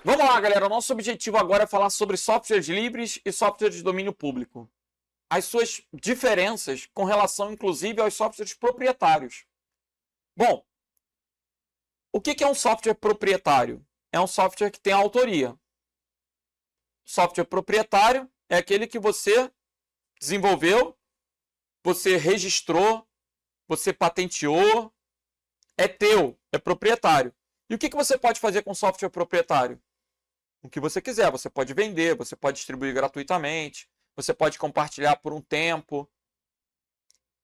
Vamos lá, galera. O nosso objetivo agora é falar sobre softwares livres e softwares de domínio público. As suas diferenças com relação, inclusive, aos softwares proprietários. Bom, o que é um software proprietário? É um software que tem autoria. Software proprietário é aquele que você desenvolveu, você registrou, você patenteou, é teu, é proprietário. E o que você pode fazer com software proprietário? O que você quiser. Você pode vender, você pode distribuir gratuitamente, você pode compartilhar por um tempo.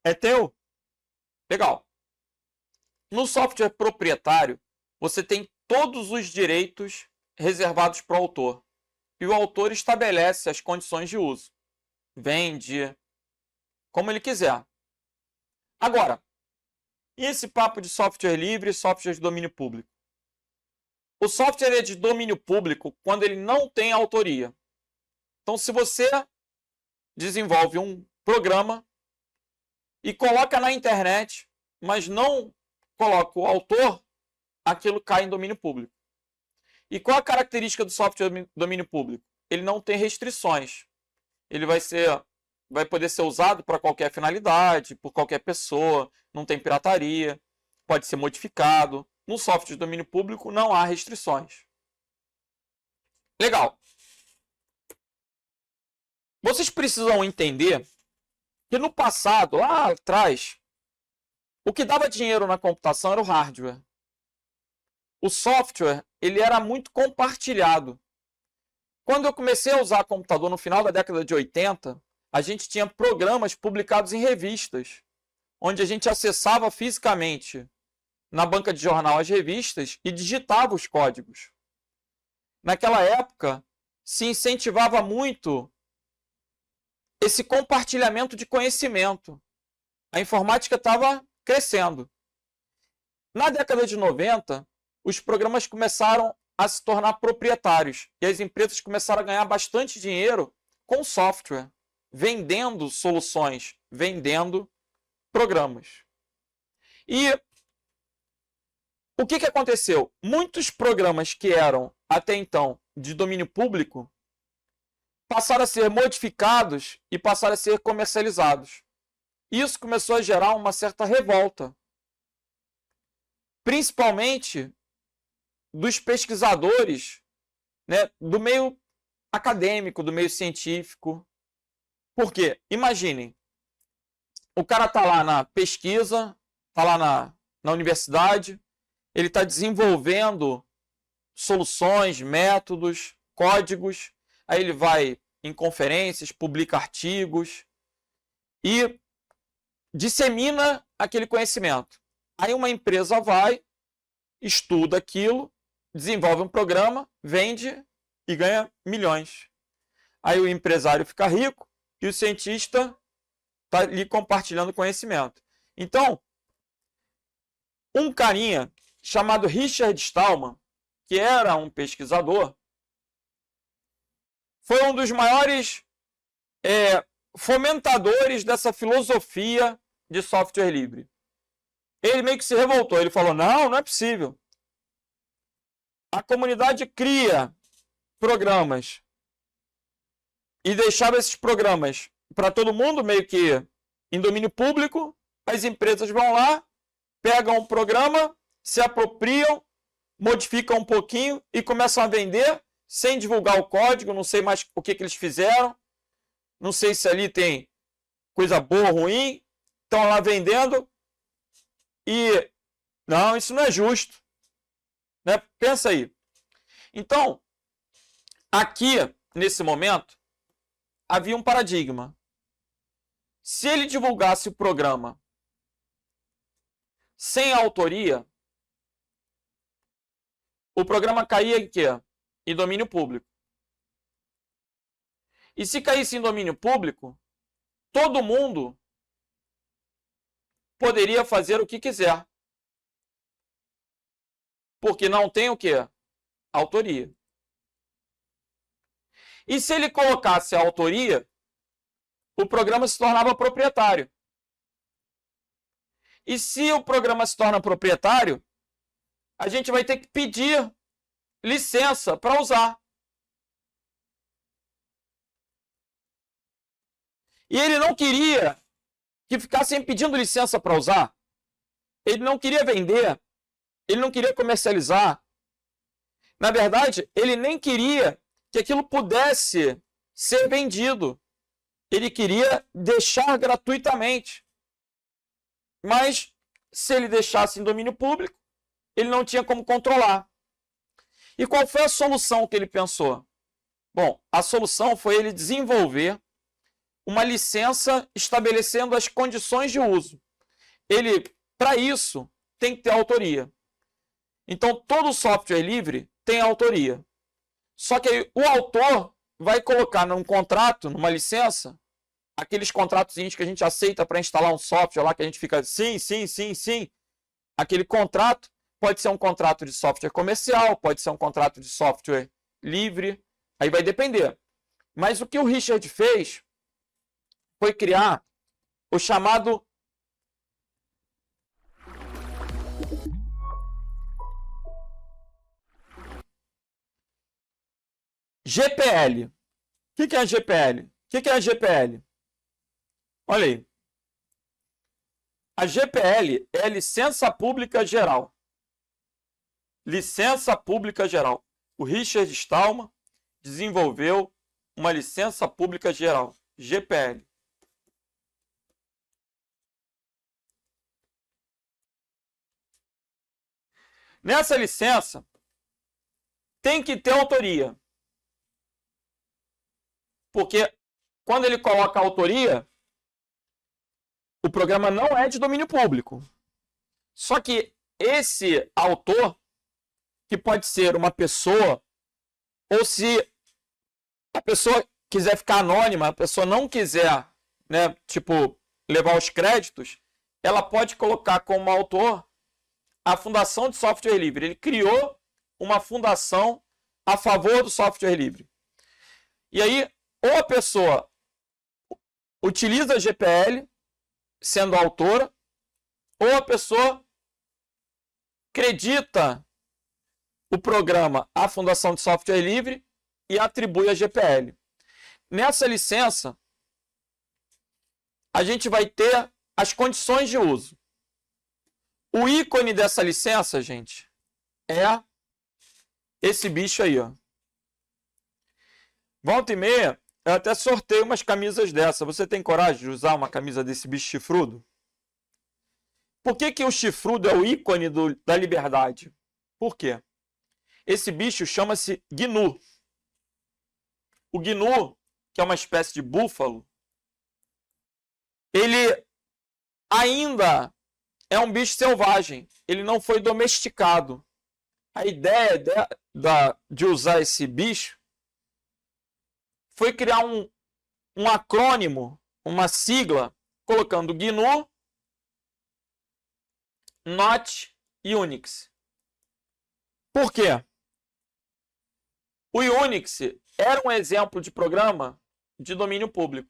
É teu? Legal. No software proprietário, você tem todos os direitos reservados para o autor. E o autor estabelece as condições de uso. Vende, como ele quiser. Agora, e esse papo de software livre e software de domínio público? O software é de domínio público quando ele não tem autoria. Então, se você desenvolve um programa e coloca na internet, mas não coloca o autor, aquilo cai em domínio público. E qual a característica do software de domínio público? Ele não tem restrições. Ele vai poder ser usado para qualquer finalidade, por qualquer pessoa, não tem pirataria, pode ser modificado. No software de domínio público não há restrições. Legal. Vocês precisam entender que no passado, lá atrás, o que dava dinheiro na computação era o hardware. O software, ele era muito compartilhado. Quando eu comecei a usar computador no final da década de 80, a gente tinha programas publicados em revistas, onde a gente acessava fisicamente na banca de jornal as revistas e digitava os códigos. Naquela época, se incentivava muito esse compartilhamento de conhecimento. A informática estava crescendo. Na década de 90, os programas começaram a se tornar proprietários e as empresas começaram a ganhar bastante dinheiro com software, vendendo soluções, vendendo programas. E o que aconteceu? Muitos programas que eram, até então, de domínio público, passaram a ser modificados e passaram a ser comercializados. Isso começou a gerar uma certa revolta, principalmente dos pesquisadores, né, do meio acadêmico, do meio científico. Por quê? Imaginem, o cara está lá na pesquisa, está lá na universidade, ele está desenvolvendo soluções, métodos, códigos, aí ele vai em conferências, publica artigos e dissemina aquele conhecimento. Aí uma empresa vai, estuda aquilo, desenvolve um programa, vende e ganha milhões. Aí o empresário fica rico e o cientista está ali compartilhando conhecimento. Então, um carinha chamado Richard Stallman, que era um pesquisador, foi um dos maiores fomentadores dessa filosofia de software livre. Ele meio que se revoltou, ele falou, não é possível. A comunidade cria programas e deixava esses programas para todo mundo, meio que em domínio público, as empresas vão lá, pegam o programa, se apropriam, modificam um pouquinho e começam a vender sem divulgar o código, não sei mais o que eles fizeram, não sei se ali tem coisa boa ou ruim, estão lá vendendo e não, isso não é justo, né? Pensa aí. Então, aqui, nesse momento, havia um paradigma. Se ele divulgasse o programa sem autoria, o programa caía em quê? Em domínio público. E se caísse em domínio público, todo mundo poderia fazer o que quiser. Porque não tem o quê? Autoria. E se ele colocasse a autoria, o programa se tornava proprietário. E se o programa se torna proprietário, a gente vai ter que pedir licença para usar. E ele não queria que ficassem pedindo licença para usar. Ele não queria vender. Ele não queria comercializar. Na verdade, ele nem queria que aquilo pudesse ser vendido. Ele queria deixar gratuitamente. Mas, se ele deixasse em domínio público, ele não tinha como controlar. E qual foi a solução que ele pensou? Bom, a solução foi ele desenvolver uma licença estabelecendo as condições de uso. Ele, para isso, tem que ter autoria. Então, todo software livre tem autoria. Só que aí, o autor vai colocar num contrato, numa licença, aqueles contratos que a gente aceita para instalar um software lá, que a gente fica sim, sim, sim, sim. Aquele contrato pode ser um contrato de software comercial, pode ser um contrato de software livre, aí vai depender. Mas o que o Richard fez foi criar o chamado GPL. O que é a GPL? O que é a GPL? Olha aí. A GPL é a Licença Pública Geral. Licença Pública Geral. O Richard Stallman desenvolveu uma Licença Pública Geral, GPL. Nessa licença, tem que ter autoria. Porque quando ele coloca autoria, o programa não é de domínio público. Só que esse autor, que pode ser uma pessoa, ou se a pessoa quiser ficar anônima, a pessoa não quiser, né, tipo, levar os créditos, ela pode colocar como autor a Fundação de Software Livre. Ele criou uma fundação a favor do software livre. E aí, ou a pessoa utiliza a GPL, sendo autora, ou a pessoa acredita o programa à Fundação de Software Livre e atribui a GPL. Nessa licença, a gente vai ter as condições de uso. O ícone dessa licença, gente, é esse bicho aí, ó. Volta e meia, eu até sorteio umas camisas dessa. Você tem coragem de usar uma camisa desse bicho chifrudo? Por que o chifrudo é o ícone da liberdade? Por quê? Esse bicho chama-se gnu. O gnu, que é uma espécie de búfalo, ele ainda é um bicho selvagem. Ele não foi domesticado. A ideia de usar esse bicho foi criar um acrônimo, uma sigla, colocando GNU, Not Unix. Por quê? O Unix era um exemplo de programa de domínio público.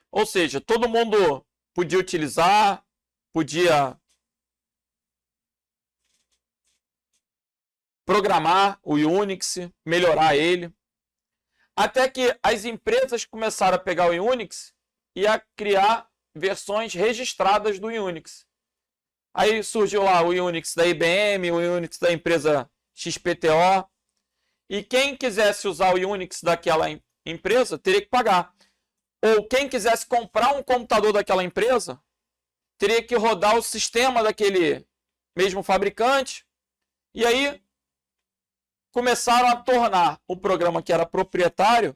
Ou seja, todo mundo podia utilizar, podia programar o Unix, melhorar ele. Até que as empresas começaram a pegar o Unix e a criar versões registradas do Unix. Aí surgiu lá o Unix da IBM, o Unix da empresa XPTO. E quem quisesse usar o Unix daquela empresa teria que pagar. Ou quem quisesse comprar um computador daquela empresa teria que rodar o sistema daquele mesmo fabricante. E aí começaram a tornar o programa que era proprietário,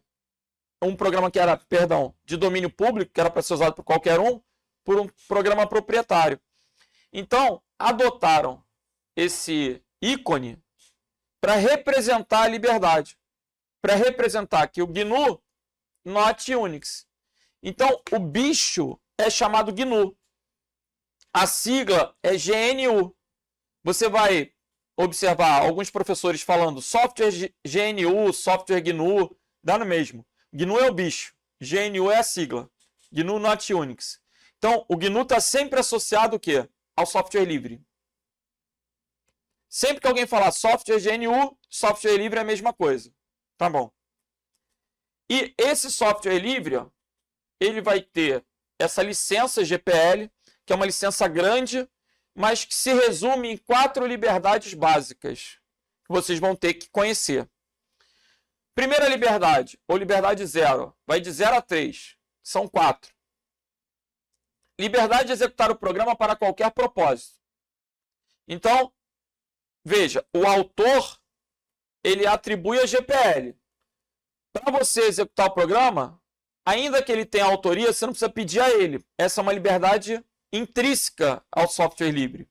um programa que era, perdão, de domínio público, que era para ser usado por qualquer um, por um programa proprietário. Então, adotaram esse ícone para representar a liberdade, para representar que o GNU Not Unix. Então, o bicho é chamado GNU. A sigla é GNU. Você vai observar alguns professores falando software GNU, software GNU, dá no mesmo. GNU é o bicho, GNU é a sigla, GNU Not Unix. Então, o GNU está sempre associado o quê? Ao software livre. Sempre que alguém falar software GNU, software livre é a mesma coisa. Tá bom. E esse software livre, ó, ele vai ter essa licença GPL, que é uma licença grande, mas que se resume em 4 liberdades básicas que vocês vão ter que conhecer. Primeira liberdade, ou liberdade 0, vai de 0 a 3. São 4. Liberdade de executar o programa para qualquer propósito. Então, veja, o autor, ele atribui a GPL. Para você executar o programa, ainda que ele tenha autoria, você não precisa pedir a ele. Essa é uma liberdade intrínseca ao software livre.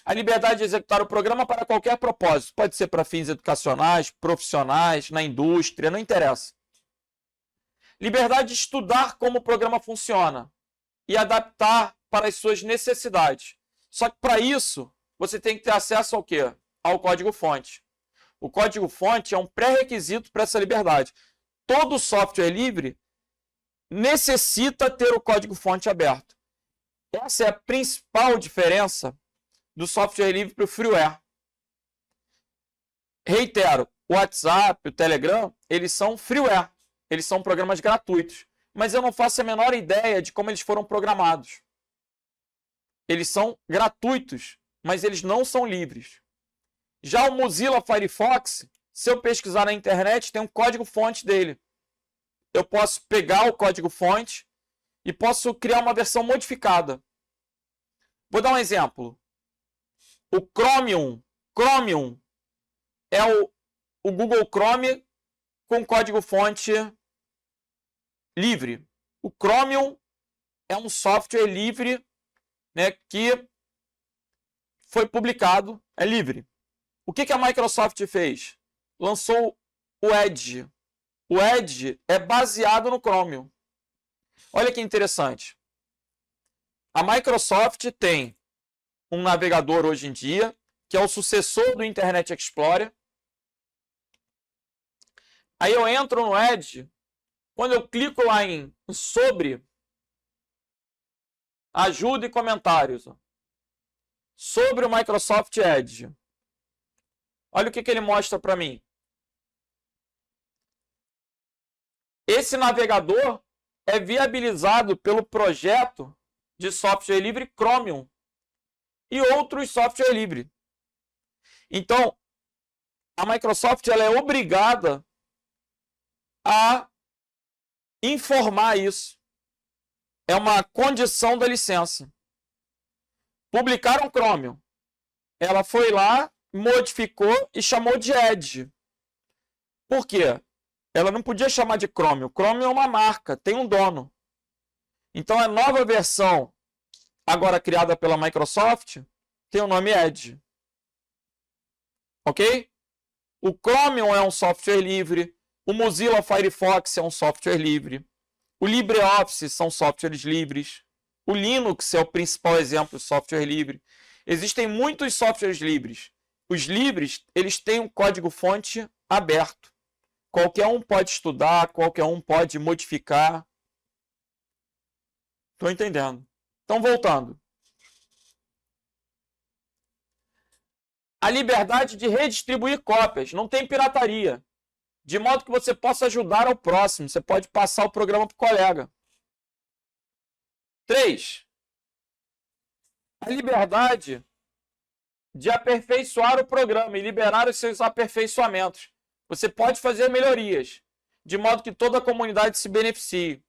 A liberdade de executar o programa para qualquer propósito. Pode ser para fins educacionais, profissionais, na indústria, não interessa. Liberdade de estudar como o programa funciona e adaptar para as suas necessidades. Só que para isso, você tem que ter acesso ao quê? Ao código-fonte. O código-fonte é um pré-requisito para essa liberdade. Todo software livre necessita ter o código-fonte aberto. Essa é a principal diferença do software livre para o freeware. Reitero, o WhatsApp, o Telegram, eles são freeware. Eles são programas gratuitos. Mas eu não faço a menor ideia de como eles foram programados. Eles são gratuitos, mas eles não são livres. Já o Mozilla Firefox, se eu pesquisar na internet, tem um código-fonte dele. Eu posso pegar o código-fonte e posso criar uma versão modificada. Vou dar um exemplo. O Chromium é o Google Chrome com código-fonte livre. O Chromium é um software livre, né, que foi publicado, é livre. O que a Microsoft fez? Lançou o Edge. O Edge é baseado no Chromium. Olha que interessante. A Microsoft tem um navegador hoje em dia, que é o sucessor do Internet Explorer. Aí eu entro no Edge, quando eu clico lá em sobre, ajuda e comentários, sobre o Microsoft Edge. Olha o que ele mostra para mim. Esse navegador é viabilizado pelo projeto de software livre Chromium e outros software livre. Então, a Microsoft ela é obrigada a informar isso. É uma condição da licença. Publicaram Chromium. Ela foi lá, modificou e chamou de Edge. Por quê? Ela não podia chamar de Chromium. Chromium é uma marca, tem um dono. Então a nova versão, agora criada pela Microsoft, tem o nome Edge. Ok? O Chromium é um software livre. O Mozilla Firefox é um software livre. O LibreOffice são softwares livres. O Linux é o principal exemplo de software livre. Existem muitos softwares livres. Os livres, eles têm um código-fonte aberto. Qualquer um pode estudar, qualquer um pode modificar. Estou entendendo. Então, voltando. A liberdade de redistribuir cópias. Não tem pirataria. De modo que você possa ajudar ao próximo. Você pode passar o programa para o colega. 3. A liberdade de aperfeiçoar o programa e liberar os seus aperfeiçoamentos. Você pode fazer melhorias, de modo que toda a comunidade se beneficie.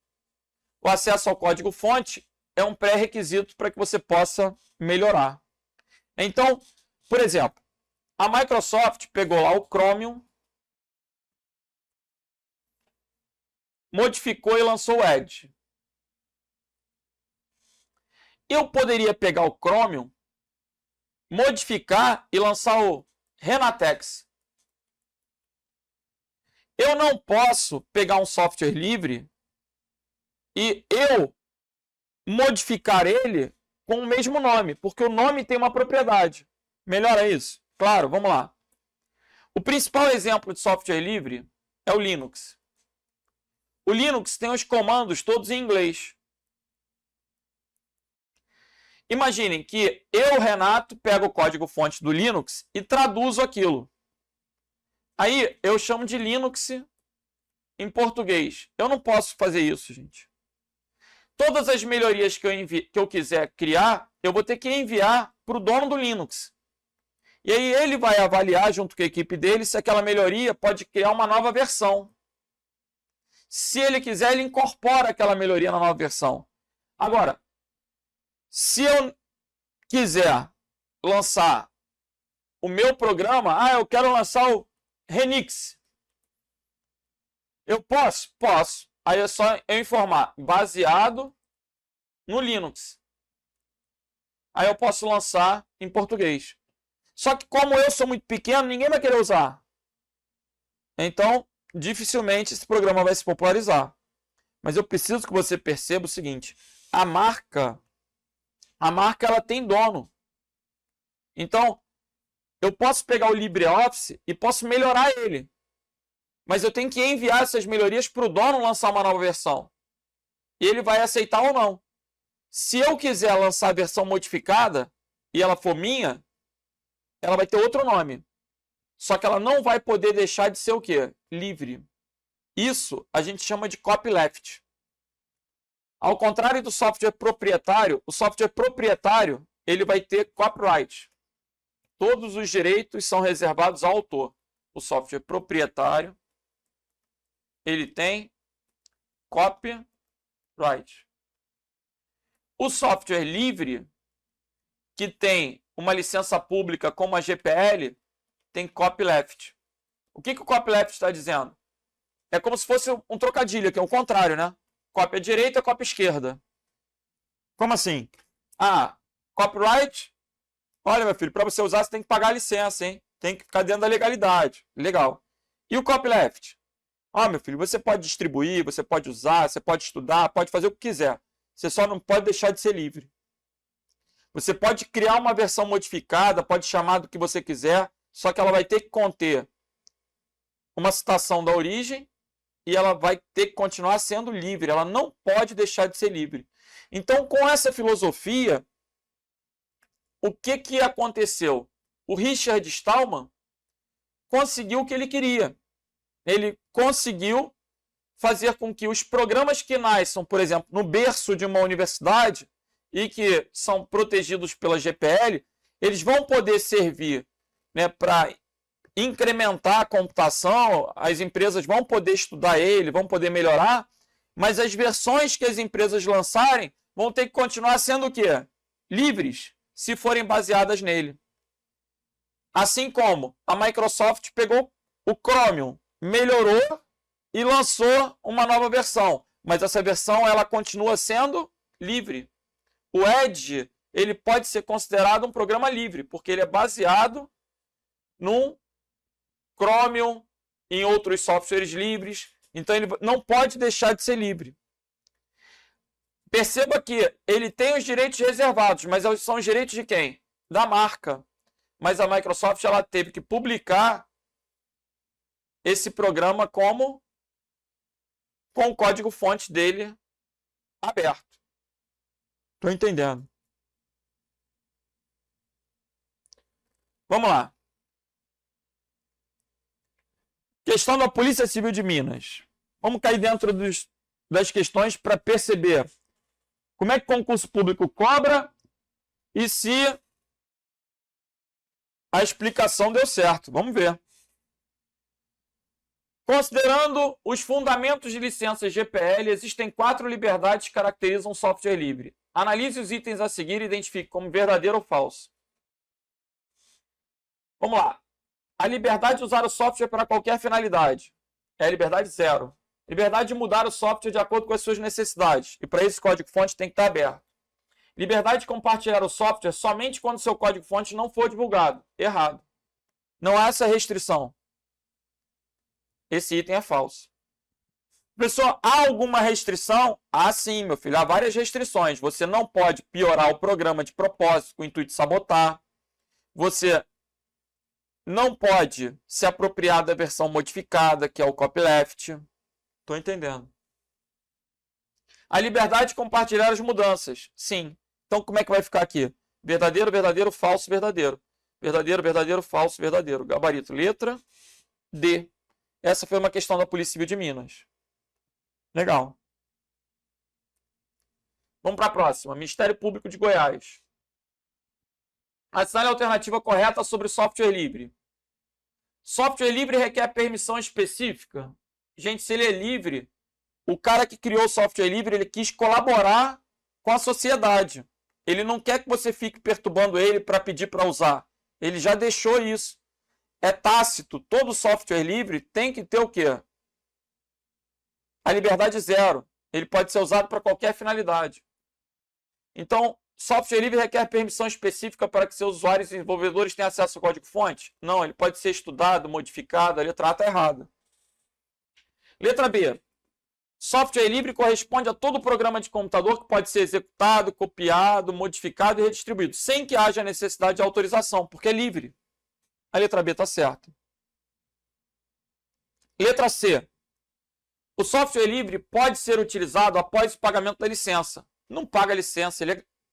O acesso ao código-fonte é um pré-requisito para que você possa melhorar. Então, por exemplo, a Microsoft pegou lá o Chromium, modificou e lançou o Edge. Eu poderia pegar o Chromium, modificar e lançar o Renatex. Eu não posso pegar um software livre e eu modificar ele com o mesmo nome, porque o nome tem uma propriedade. Melhora isso? Claro, vamos lá. O principal exemplo de software livre é o Linux. O Linux tem os comandos todos em inglês. Imaginem que eu, Renato, pego o código-fonte do Linux e traduzo aquilo. Aí eu chamo de Linux em português. Eu não posso fazer isso, gente. Todas as melhorias que eu quiser criar, eu vou ter que enviar para o dono do Linux. E aí ele vai avaliar, junto com a equipe dele, se aquela melhoria pode criar uma nova versão. Se ele quiser, ele incorpora aquela melhoria na nova versão. Agora, se eu quiser lançar o meu programa, eu quero lançar o Renix. Eu posso? Posso. Aí é só eu informar, baseado no Linux. Aí eu posso lançar em português. Só que como eu sou muito pequeno, ninguém vai querer usar. Então, dificilmente esse programa vai se popularizar. Mas eu preciso que você perceba o seguinte: a marca ela tem dono. Então, eu posso pegar o LibreOffice e posso melhorar ele. Mas eu tenho que enviar essas melhorias para o dono lançar uma nova versão. E ele vai aceitar ou não. Se eu quiser lançar a versão modificada e ela for minha, ela vai ter outro nome. Só que ela não vai poder deixar de ser o quê? Livre. Isso a gente chama de copyleft. Ao contrário do software proprietário, o software proprietário ele vai ter copyright. Todos os direitos são reservados ao autor. O software proprietário ele tem copyright. O software livre, que tem uma licença pública como a GPL, tem copyleft. O que o copyleft está dizendo? É como se fosse um trocadilho, que é o contrário, né? Cópia direita, cópia esquerda. Como assim? Copyright. Olha, meu filho, para você usar, você tem que pagar a licença, hein? Tem que ficar dentro da legalidade. Legal. E o copyleft? Meu filho, você pode distribuir, você pode usar, você pode estudar, pode fazer o que quiser. Você só não pode deixar de ser livre. Você pode criar uma versão modificada, pode chamar do que você quiser, só que ela vai ter que conter uma citação da origem e ela vai ter que continuar sendo livre. Ela não pode deixar de ser livre. Então, com essa filosofia, o que aconteceu? O Richard Stallman conseguiu o que ele queria. Ele conseguiu fazer com que os programas que nasçam, por exemplo, no berço de uma universidade e que são protegidos pela GPL, eles vão poder servir, né, para incrementar a computação, as empresas vão poder estudar ele, vão poder melhorar, mas as versões que as empresas lançarem vão ter que continuar sendo o quê? Livres, se forem baseadas nele. Assim como a Microsoft pegou o Chromium, melhorou e lançou uma nova versão, mas essa versão ela continua sendo livre. O Edge ele pode ser considerado um programa livre, porque ele é baseado num Chromium, em outros softwares livres, então ele não pode deixar de ser livre. Perceba que ele tem os direitos reservados, mas são os direitos de quem? Da marca. Mas a Microsoft ela teve que publicar esse programa com o código-fonte dele aberto. Estou entendendo. Vamos lá. Questão da Polícia Civil de Minas. Vamos cair dentro das questões para perceber como é que o concurso público cobra e se a explicação deu certo. Vamos ver. Considerando os fundamentos de licença GPL, existem 4 liberdades que caracterizam um software livre. Analise os itens a seguir e identifique como verdadeiro ou falso. Vamos lá. A liberdade de usar o software para qualquer finalidade. É a liberdade 0. Liberdade de mudar o software de acordo com as suas necessidades. E para isso o código-fonte tem que estar aberto. Liberdade de compartilhar o software somente quando seu código-fonte não for divulgado. Errado. Não há essa restrição. Esse item é falso. Pessoal, há alguma restrição? Sim, meu filho. Há várias restrições. Você não pode piorar o programa de propósito com o intuito de sabotar. Você não pode se apropriar da versão modificada, que é o copyleft. Estou entendendo. A liberdade de compartilhar as mudanças. Sim. Então, como é que vai ficar aqui? Verdadeiro, verdadeiro, falso, verdadeiro. Verdadeiro, verdadeiro, falso, verdadeiro. Gabarito, letra D. Essa foi uma questão da Polícia Civil de Minas. Legal. Vamos para a próxima. Ministério Público de Goiás. Assinale a alternativa correta sobre software livre. Software livre requer permissão específica? Gente, se ele é livre, o cara que criou o software livre, ele quis colaborar com a sociedade. Ele não quer que você fique perturbando ele para pedir para usar. Ele já deixou isso. É tácito. Todo software livre tem que ter o quê? A liberdade zero. Ele pode ser usado para qualquer finalidade. Então, software livre requer permissão específica para que seus usuários e desenvolvedores tenham acesso ao código-fonte? Não, ele pode ser estudado, modificado. A letra A está errada. Letra B. Software livre corresponde a todo programa de computador que pode ser executado, copiado, modificado e redistribuído, sem que haja necessidade de autorização, porque é livre. A letra B está certa. Letra C. O software livre pode ser utilizado após o pagamento da licença. Não paga a licença,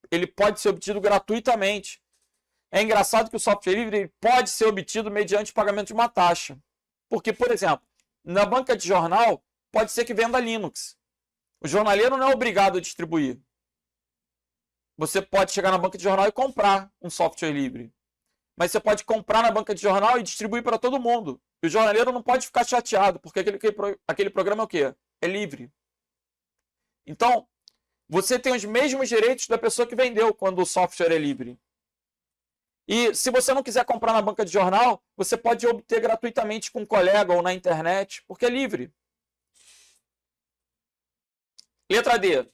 ele pode ser obtido gratuitamente. É engraçado que o software livre pode ser obtido mediante o pagamento de uma taxa. Porque, por exemplo, na banca de jornal, pode ser que venda Linux. O jornaleiro não é obrigado a distribuir. Você pode chegar na banca de jornal e comprar um software livre. Mas você pode comprar na banca de jornal e distribuir para todo mundo. E o jornaleiro não pode ficar chateado, porque aquele programa é o quê? É livre. Então, você tem os mesmos direitos da pessoa que vendeu quando o software é livre. E se você não quiser comprar na banca de jornal, você pode obter gratuitamente com um colega ou na internet, porque é livre. Letra D.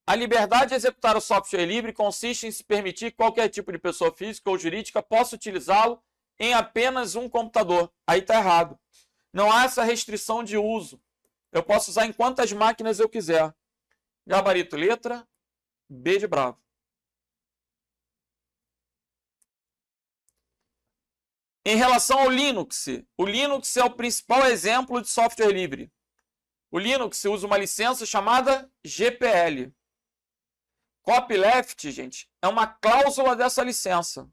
A liberdade de executar o software livre consiste em se permitir que qualquer tipo de pessoa física ou jurídica possa utilizá-lo em apenas um computador. Aí está errado. Não há essa restrição de uso. Eu posso usar em quantas máquinas eu quiser. Gabarito, letra B de bravo. Em relação ao Linux, o Linux é o principal exemplo de software livre. O Linux usa uma licença chamada GPL. Copyleft, gente, é uma cláusula dessa licença.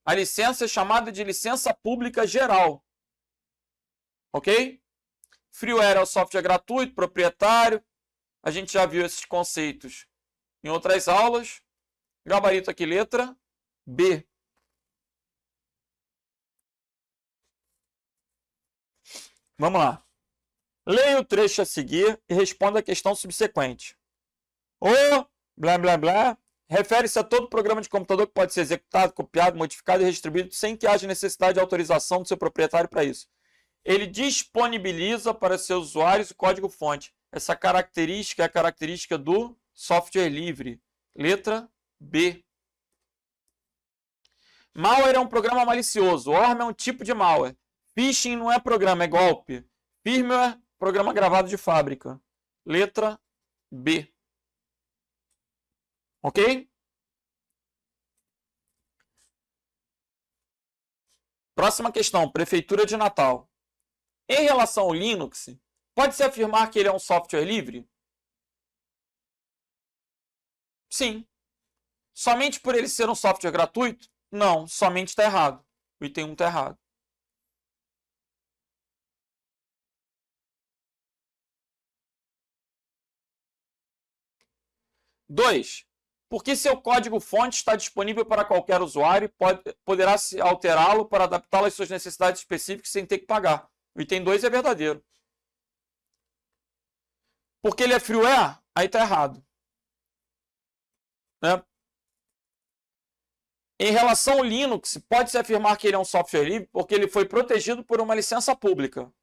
A licença é chamada de licença pública geral. Ok? Freeware é o software gratuito, proprietário. A gente já viu esses conceitos em outras aulas. Gabarito aqui, letra B. Vamos lá. Leia o trecho a seguir e responda a questão subsequente. O blá blá blá refere-se a todo programa de computador que pode ser executado, copiado, modificado e redistribuído sem que haja necessidade de autorização do seu proprietário para isso. Ele disponibiliza para seus usuários o código-fonte. Essa característica é a característica do software livre. Letra B. Malware é um programa malicioso. Worm é um tipo de malware. Phishing não é programa, é golpe. Firmware, programa gravado de fábrica. Letra B. Ok? Próxima questão, Prefeitura de Natal. Em relação ao Linux, pode-se afirmar que ele é um software livre? Sim. Somente por ele ser um software gratuito? Não, somente está errado. O item 1 está errado. Dois. Porque seu código-fonte está disponível para qualquer usuário e poderá se alterá-lo para adaptá-lo às suas necessidades específicas sem ter que pagar. O item 2 é verdadeiro. Porque ele é freeware, aí está errado. Né? Em relação ao Linux, pode-se afirmar que ele é um software livre porque ele foi protegido por uma licença pública.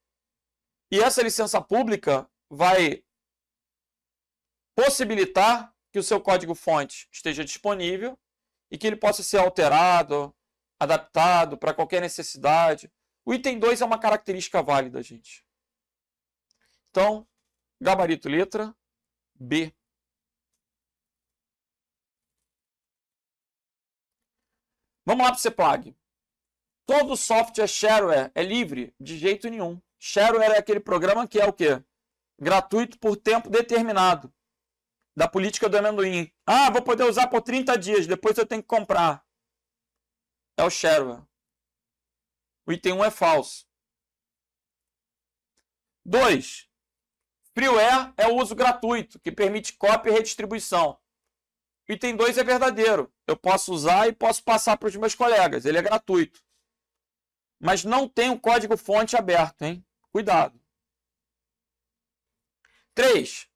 E essa licença pública vai possibilitar que o seu código-fonte esteja disponível e que ele possa ser alterado, adaptado para qualquer necessidade. O item 2 é uma característica válida, gente. Então, gabarito letra B. Vamos lá para o CPLAG. Todo software shareware é livre? De jeito nenhum. Shareware é aquele programa que é o quê? Gratuito por tempo determinado. da política do amendoim. Ah, vou poder usar por 30 dias, depois eu tenho que comprar. É o shareware. O item 1 é falso. 2. Freeware é o uso gratuito, que permite cópia e redistribuição. O item 2 é verdadeiro. Eu posso usar e posso passar para os meus colegas. Ele é gratuito. Mas não tem o código-fonte aberto, hein? Cuidado. 3.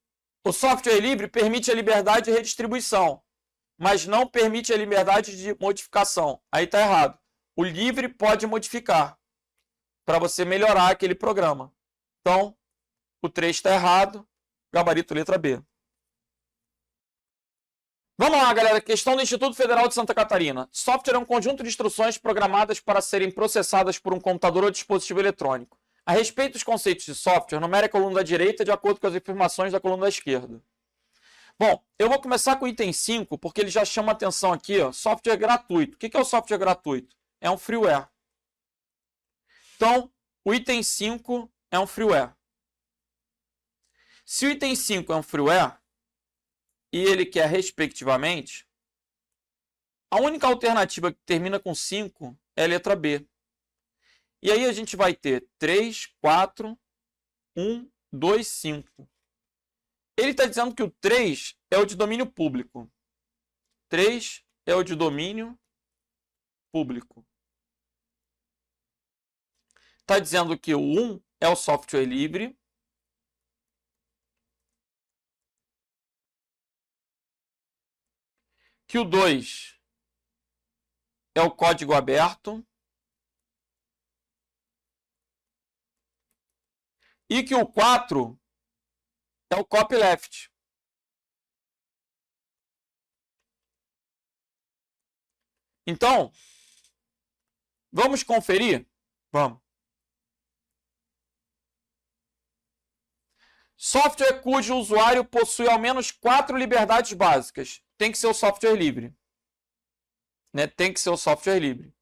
O software livre permite a liberdade de redistribuição, mas não permite a liberdade de modificação. Aí está errado. O livre pode modificar para você melhorar aquele programa. Então, o 3 está errado. Gabarito letra B. Vamos lá, galera. Questão do Instituto Federal de Santa Catarina. Software é um conjunto de instruções programadas para serem processadas por um computador ou dispositivo eletrônico. A respeito dos conceitos de software, numere a coluna da direita de acordo com as informações da coluna da esquerda. Bom, eu vou começar com o item 5, porque ele já chama atenção aqui, ó, software gratuito. O que é o software gratuito? É um freeware. Então, o item 5 é um freeware. Se o item 5 é um freeware, e ele quer respectivamente, a única alternativa que termina com 5 é a letra B. E aí a gente vai ter 3, 4, 1, 2, 5. Ele está dizendo que o 3 é o de domínio público. 3 é o de domínio público. Está dizendo que o 1 é o software livre. Que o 2 é o código aberto. E que o 4 é o copyleft. Então, vamos conferir? Vamos. Software cujo usuário possui ao menos 4 liberdades básicas. Tem que ser o software livre. Né? Tem que ser o software livre.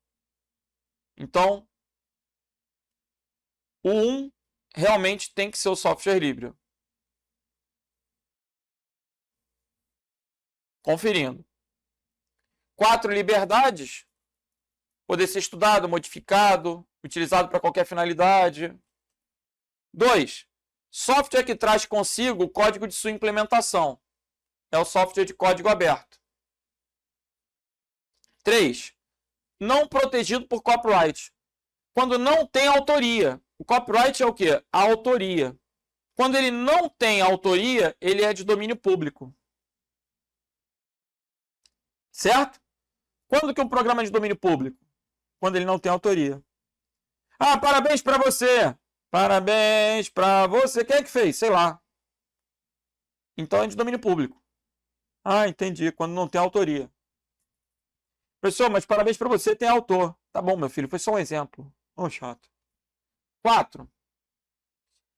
Então, o 1 realmente tem que ser o software livre. Conferindo. 4 liberdades. Poder ser estudado, modificado, utilizado para qualquer finalidade. 2. Software que traz consigo o código de sua implementação. É o software de código aberto. 3. Não protegido por copyright. Quando não tem autoria. O copyright é o quê? A autoria. Quando ele não tem autoria, ele é de domínio público. Certo? Quando que um programa é de domínio público? Quando ele não tem autoria. Ah, parabéns para você! Parabéns para você! Quem é que fez? Sei lá. Então é de domínio público. Ah, entendi. Quando não tem autoria. Professor, mas parabéns para você, tem autor. Tá bom, meu filho, foi só um exemplo. Oh, chato. 4.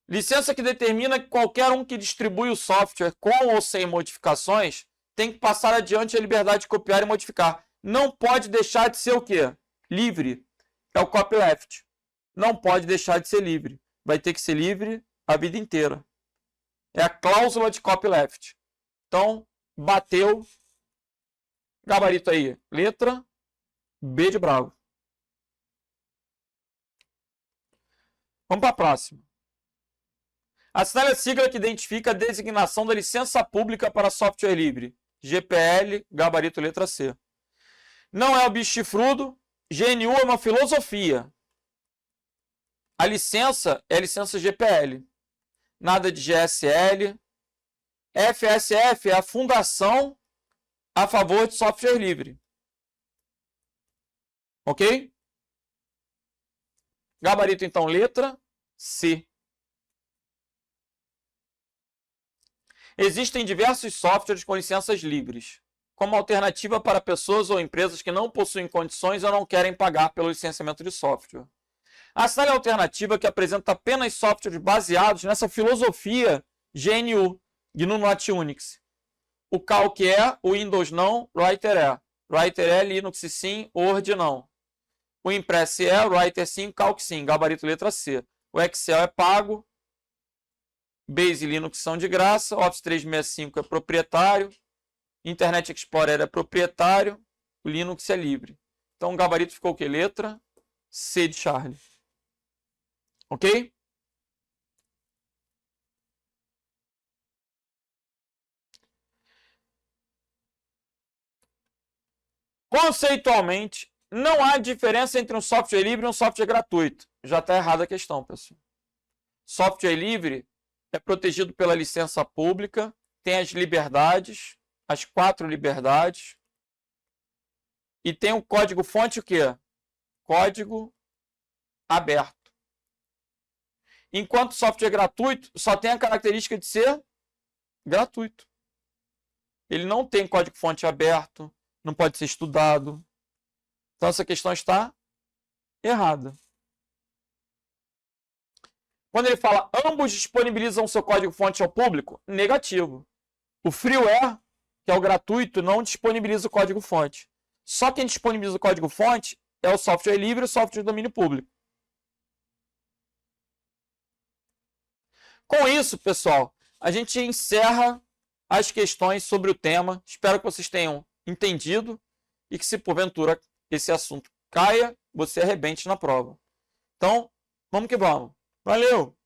Licença que determina que qualquer um que distribui o software com ou sem modificações tem que passar adiante a liberdade de copiar e modificar. Não pode deixar de ser o quê? Livre. É o copyleft. Não pode deixar de ser livre. Vai ter que ser livre a vida inteira. É a cláusula de copyleft. Então, bateu. Gabarito aí. Letra B de bravo. Vamos para a próxima. Assinale a sigla que identifica a designação da licença pública para software livre. GPL, gabarito letra C. Não é o bicho chifrudo. GNU é uma filosofia. A licença é a licença GPL. Nada de GSL. FSF é a fundação a favor de software livre. Ok? Gabarito, então, letra C. Existem diversos softwares com licenças livres, como alternativa para pessoas ou empresas que não possuem condições ou não querem pagar pelo licenciamento de software. Assinale a alternativa que apresenta apenas softwares baseados nessa filosofia GNU, GNU Not Unix. O Calc é, o Windows não, Writer é. Writer é, Linux sim, Word não. O Impress é, Writer sim, Calc sim, gabarito letra C. O Excel é pago, Base e Linux são de graça, Office 365 é proprietário, Internet Explorer é proprietário, o Linux é livre. Então o gabarito ficou o quê? Letra C de Charlie. Ok? Conceitualmente, não há diferença entre um software livre e um software gratuito. Já está errada a questão, pessoal. Software livre é protegido pela licença pública, tem as liberdades, as 4 liberdades, e tem o código-fonte o quê? Código aberto. Enquanto software gratuito só tem a característica de ser gratuito. Ele não tem código-fonte aberto, não pode ser estudado. Então essa questão está errada. Quando ele fala ambos disponibilizam seu código-fonte ao público, negativo. O freeware, que é o gratuito, não disponibiliza o código-fonte. Só quem disponibiliza o código-fonte é o software livre e o software de domínio público. Com isso, pessoal, a gente encerra as questões sobre o tema. Espero que vocês tenham entendido e que, se porventura esse assunto caia, você arrebente na prova. Então, vamos que vamos. Valeu!